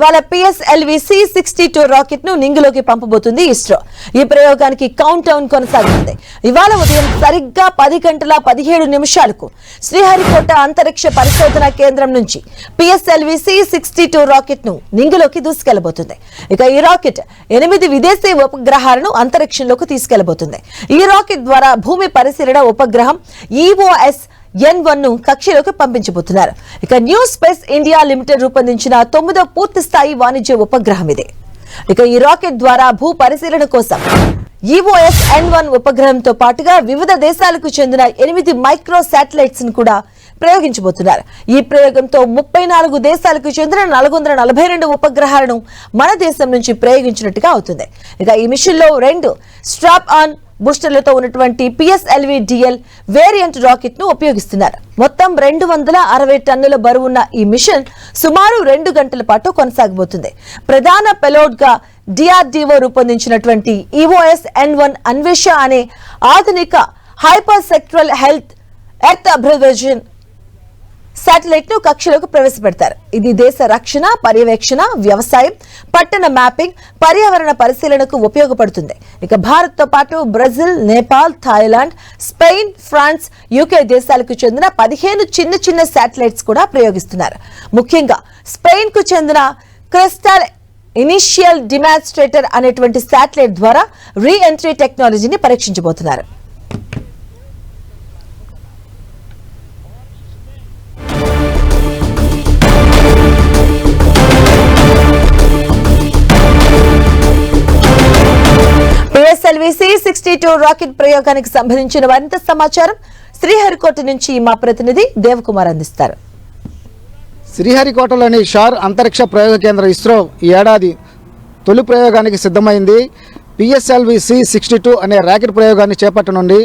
వాళ్ళ PSLV C-62 rocket ను నింగిలోకి పంపబోతుంది ఇస్రో. ఈ ప్రయోగానికి కౌంట్ డౌన్ కొనసాగుతుంది. ఇవాళ ఉదయం సరిగ్గా 10:17 శ్రీహరికోట అంతరిక్ష పరిశోధన కేంద్రం నుంచి PSLV C-62 రాకెట్ ను నింగిలోకి దూసుకెళ్లబోతుంది. ఇక ఈ రాకెట్ 8 విదేశీ ఉపగ్రహాలను అంతరిక్షంలోకి తీసుకెళ్లబోతుంది. ఈ రాకెట్ ద్వారా భూమి పరిశీలన ఉపగ్రహం EOS N1 ను కక్షలోకి పంపించబోతున్నారు. ఇక న్యూ స్పేస్ ఇండియా లిమిటెడ్ రూపొందించిన 9వ పూర్తి స్థాయి వాణిజ్య ఉపగ్రహం ఇది. ఇక ఈ రాకెట్ ద్వారా భూ పరిశీలన కోసం EOS N1 ఉపగ్రహంతో పాటుగా వివిధ దేశాలకు చెందిన 8 మైక్రో శాటిలైట్స్ ను కూడా ప్రయోగించబోతున్నారు. ఈ ప్రయోగంతో 34 దేశాలకు చెందిన 442 ఉపగ్రహాలను మన దేశం నుంచి ప్రయోగించినట్టుగా అవుతుంది. ఇక ఈ మిషన్ లో 2 స్ట్రాప్ ఆన్ బూస్టర్లతో ఉన్నటువంటి PSLV DL వేరియంట్ రాకెట్ ను ఉపయోగిస్తున్నారు. మొత్తం 260 టన్నుల బరువున్న ఈ మిషన్ సుమారు 2 గంటల పాటు కొనసాగబోతుంది. ప్రధాన పెలోడ్ గా DRDO రూపొందించినటువంటి EOS N1 అన్వేష అనే ఆధునిక hyper sectoral health earth observation satellite ను కక్షలోకి ప్రవేశపెడతారు. ఇది దేశ రక్షణ, పర్యవేక్షణ, వ్యవసాయం, పట్టణ మ్యాపింగ్, పర్యావరణ పరిశీలనకు ఉపయోగపడుతుంది. ఇక భారత్ తో పాటు Brazil, Nepal, Thailand, Spain, France, UK దేశాలకు చెందిన 15 చిన్న శాటిలైట్స్ కూడా ప్రయోగిస్తున్నారు. ముఖ్యంగా స్పెయిన్ కు చెందిన క్రిస్టల్ ఇనిషియల్ డిమాన్స్ట్రేటర్ అనేటువంటి శాటిలైట్ ద్వారా రీ ఎంట్రీ టెక్నాలజీని పరీక్షించబోతున్నారు. PSLV C-62 రాకెట్ ప్రయోగానికి సంబంధించిన మరింత సమాచారం శ్రీహరికోట నుంచి మా ప్రతినిధి దేవకుమార్ అందిస్తారు. శ్రీహరికోటలోని షార్ అంతరిక్ష ప్రయోగ కేంద్రం ఇస్రో ఈ ఏడాది తొలి ప్రయోగానికి సిద్ధమైంది. PSLV C-62 అనే రాకెట్ ప్రయోగాన్ని చేపట్టనుంది.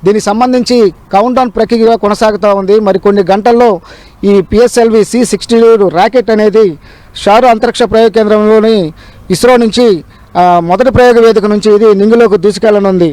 దీనికి సంబంధించి కౌంట్ డౌన్ ప్రక్రియ కొనసాగుతూ ఉంది. మరి కొన్ని గంటల్లో ఈ PSLV C-62 రాకెట్ అనేది షార్ అంతరిక్ష ప్రయోగ కేంద్రంలోని ఇస్రో నుంచి మొదటి ప్రయోగ వేదిక నుంచి ఇది నింగిలోకి దూసుకెళ్లనుంది.